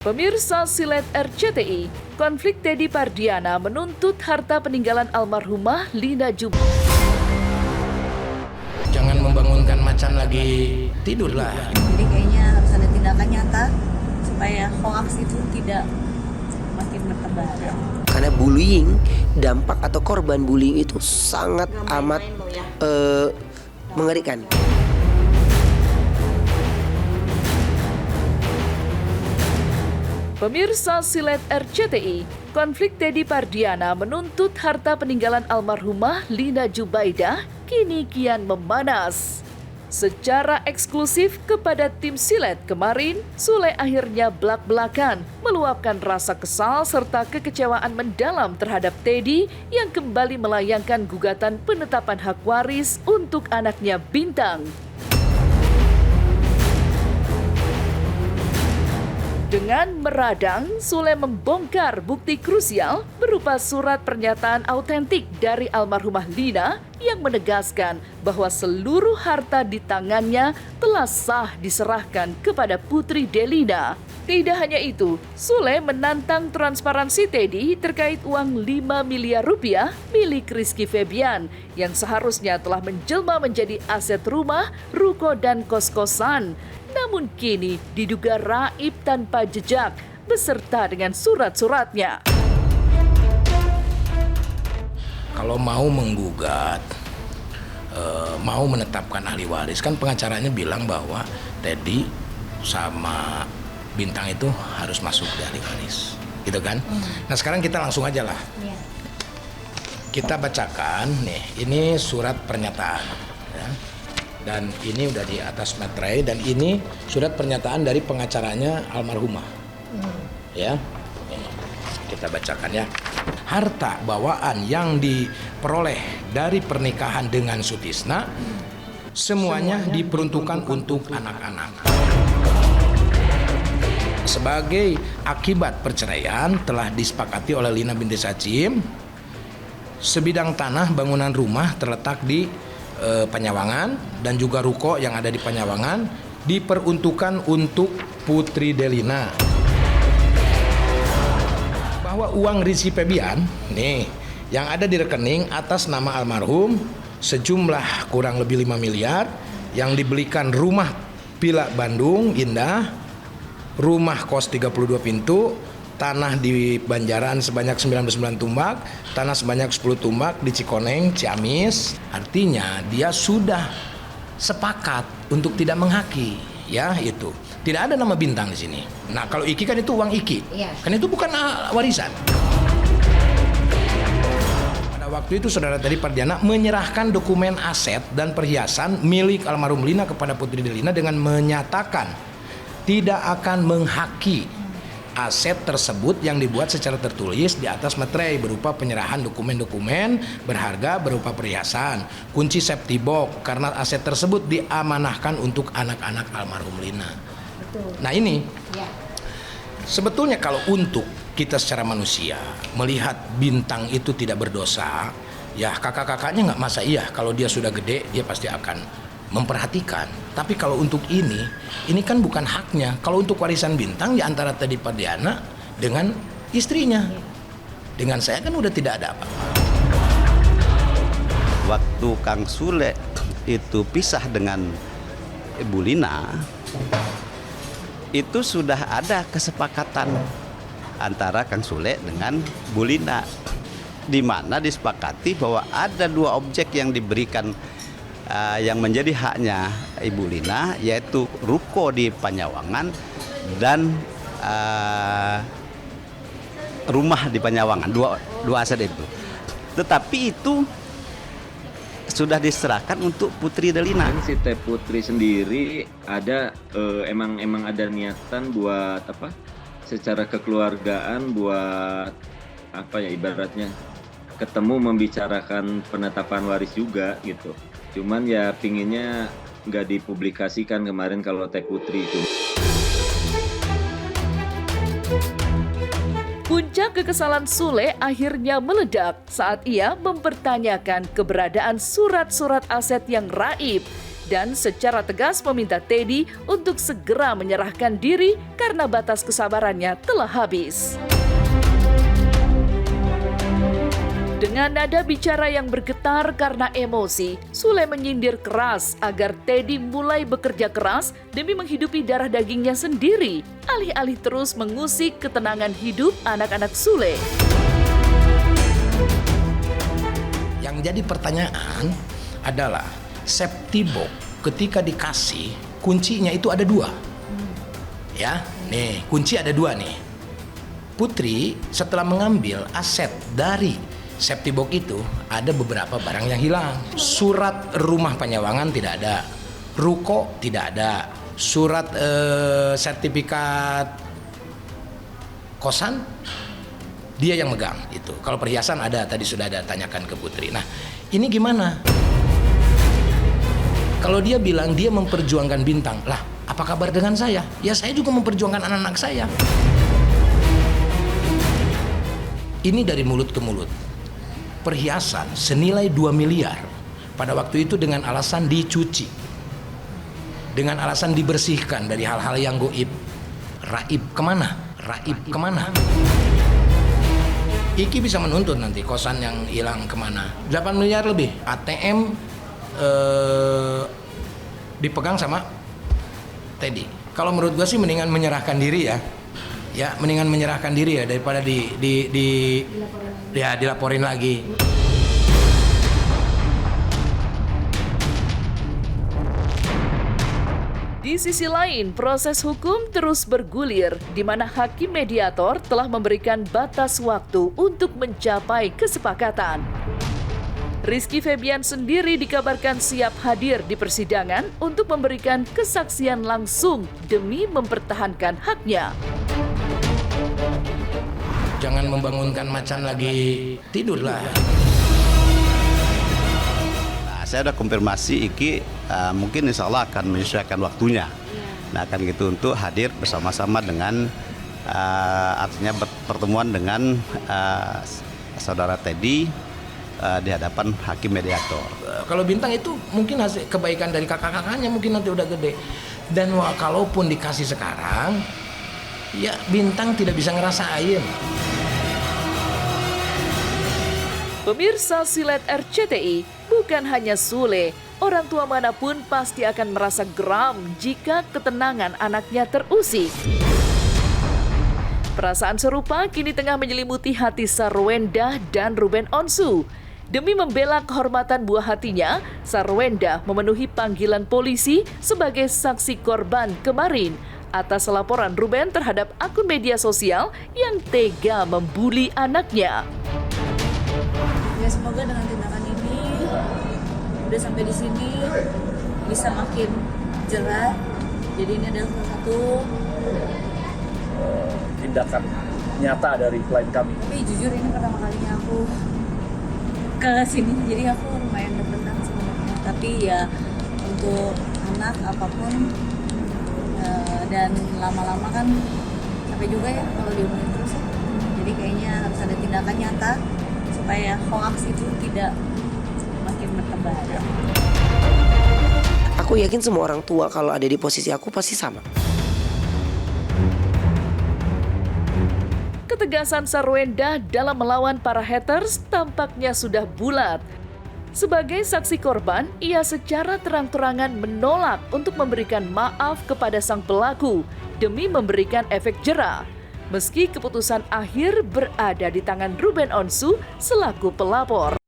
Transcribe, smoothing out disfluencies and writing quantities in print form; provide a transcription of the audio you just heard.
Pemirsa Silet RCTI, konflik Teddy Pardiana menuntut harta peninggalan almarhumah Lina Jum. Jangan membangunkan macan lagi tidur lah. Jadi kayaknya harus ada tindakan nyata supaya hoax itu tidak makin bertebar. Karena bullying, dampak atau korban bullying itu sangat amat mengerikan. Pemirsa Silet RCTI, konflik Teddy Pardiana menuntut harta peninggalan almarhumah Lina Jubaidah kini kian memanas. Secara eksklusif kepada tim Silet kemarin, Sule akhirnya belak-belakan meluapkan rasa kesal serta kekecewaan mendalam terhadap Teddy yang kembali melayangkan gugatan penetapan hak waris untuk anaknya Bintang. Dengan meradang, Sule membongkar bukti krusial berupa surat pernyataan autentik dari almarhumah Lina yang menegaskan bahwa seluruh harta di tangannya telah sah diserahkan kepada putri Delina. Tidak hanya itu, Sule menantang transparansi Teddy terkait uang 5 miliar rupiah milik Rizky Febian yang seharusnya telah menjelma menjadi aset rumah, ruko, dan kos-kosan. Namun kini diduga raib tanpa jejak beserta dengan surat-suratnya. Kalau mau menggugat, mau menetapkan ahli waris, kan pengacaranya bilang bahwa Teddy sama Bintang itu harus masuk dari waris, gitu kan? Nah sekarang kita langsung aja lah. Kita bacakan nih, ini surat pernyataan. Ya. Dan ini udah di atas materai, dan ini surat pernyataan dari pengacaranya almarhumah. Ya, ini kita bacakan ya. Harta bawaan yang diperoleh dari pernikahan dengan Sutisna semuanya diperuntukkan untuk anak-anak. Sebagai akibat perceraian telah disepakati oleh Lina binti Sacim, sebidang tanah bangunan rumah terletak di Panyawangan dan juga ruko yang ada di Panyawangan diperuntukkan untuk putri Delina. Bahwa uang Rizky Febian nih yang ada di rekening atas nama almarhum sejumlah kurang lebih 5 miliar yang dibelikan rumah Villa Bandung Indah, rumah kos 32 pintu, tanah di Banjaran sebanyak 99 tumbak, tanah sebanyak 10 tumbak di Cikoneng, Ciamis. Artinya dia sudah sepakat untuk tidak menghaki, ya itu. Tidak ada nama Bintang di sini. Nah kalau Iki kan itu uang Iki, kan itu bukan warisan. Pada waktu itu saudara Teddy Pardiana menyerahkan dokumen aset dan perhiasan milik almarhum Lina kepada putri Delina dengan menyatakan tidak akan menghaki aset tersebut yang dibuat secara tertulis di atas materai berupa penyerahan dokumen-dokumen berharga berupa perhiasan, kunci safety box karena aset tersebut diamanahkan untuk anak-anak almarhum Lina. Betul. Nah ini, Ya. sebetulnya kalau untuk kita secara manusia melihat Bintang itu tidak berdosa, ya kakak-kakaknya nggak masa iya kalau dia sudah gede dia pasti akan memperhatikan. Tapi kalau untuk ini kan bukan haknya. Kalau untuk warisan Bintang ya antara Teddy Pardiana dengan istrinya. Dengan saya kan udah tidak ada apa-apa. Waktu Kang Sule itu pisah dengan Ibu Lina, itu sudah ada kesepakatan antara Kang Sule dengan Bu Lina, di mana disepakati bahwa ada 2 objek yang diberikan yang menjadi haknya Ibu Lina, yaitu ruko di Panyawangan dan rumah di Panyawangan, dua aset itu. Tetapi itu sudah diserahkan untuk putri Delina. Si Teh Putri sendiri ada emang ada niatan buat apa? Secara kekeluargaan buat apa ya ibaratnya ketemu membicarakan penetapan waris juga gitu. Cuman ya pinginnya nggak dipublikasikan kemarin kalau Teh Putri itu. Puncak kekesalan Sule akhirnya meledak saat ia mempertanyakan keberadaan surat-surat aset yang raib dan secara tegas meminta Teddy untuk segera menyerahkan diri karena batas kesabarannya telah habis. Dengan nada bicara yang bergetar karena emosi, Sule menyindir keras agar Teddy mulai bekerja keras demi menghidupi darah dagingnya sendiri, alih-alih terus mengusik ketenangan hidup anak-anak Sule. Yang jadi pertanyaan adalah safety box ketika dikasih kuncinya itu ada 2. Ya, nih kunci ada 2 nih. Putri setelah mengambil aset dari safety box itu ada beberapa barang yang hilang. Surat rumah penyewangan tidak ada, ruko tidak ada, surat sertifikat kosan dia yang megang itu. Kalau perhiasan ada, tadi sudah ada tanyakan ke Putri. Nah, ini gimana? Kalau dia bilang dia memperjuangkan Bintang, lah apa kabar dengan saya? Ya saya juga memperjuangkan anak-anak saya. Ini dari mulut ke mulut. Perhiasan senilai 2 miliar pada waktu itu dengan alasan dicuci, dengan alasan dibersihkan dari hal-hal yang goib. Raib kemana? Raib kemana? Iki bisa menuntut nanti kosan yang hilang kemana. 8 miliar lebih. ATM dipegang sama Teddy. Kalau menurut gue sih mendingan menyerahkan diri ya. Ya, mendingan menyerahkan diri ya daripada dilaporin lagi. Di sisi lain, proses hukum terus bergulir di mana hakim mediator telah memberikan batas waktu untuk mencapai kesepakatan. Rizky Febian sendiri dikabarkan siap hadir di persidangan untuk memberikan kesaksian langsung demi mempertahankan haknya. Jangan membangunkan macan lagi tidur lah. Nah, saya udah konfirmasi Iki mungkin insya Allah akan menyesuaikan waktunya. Nah, akan gitu untuk hadir bersama-sama dengan artinya pertemuan dengan saudara Teddy di hadapan hakim mediator. Kalau Bintang itu mungkin hasil kebaikan dari kakak-kakaknya mungkin nanti udah gede. Dan kalaupun dikasih sekarang, ya Bintang tidak bisa ngerasain. Pemirsa Silet RCTI, bukan hanya Sule, orang tua manapun pasti akan merasa geram jika ketenangan anaknya terusik. Perasaan serupa kini tengah menyelimuti hati Sarwenda dan Ruben Onsu. Demi membela kehormatan buah hatinya, Sarwenda memenuhi panggilan polisi sebagai saksi korban kemarin atas laporan Ruben terhadap akun media sosial yang tega membuli anaknya. Ya semoga dengan tindakan ini udah sampai di sini bisa makin jerah. Jadi ini adalah salah satu tindakan nyata dari klien kami. Tapi jujur ini pertama kalinya aku ke sini, jadi aku lumayan deg-degan sebenarnya. Tapi ya untuk anak apapun dan lama-lama kan sampai juga ya kalau diomongin terus ya. Jadi kayaknya harus ada tindakan nyata supaya hoax itu tidak makin bertebar. Aku yakin semua orang tua kalau ada di posisi aku pasti sama. Ketegasan Sarwenda dalam melawan para haters tampaknya sudah bulat. Sebagai saksi korban, ia secara terang-terangan menolak untuk memberikan maaf kepada sang pelaku demi memberikan efek jera. Meski keputusan akhir berada di tangan Ruben Onsu selaku pelapor.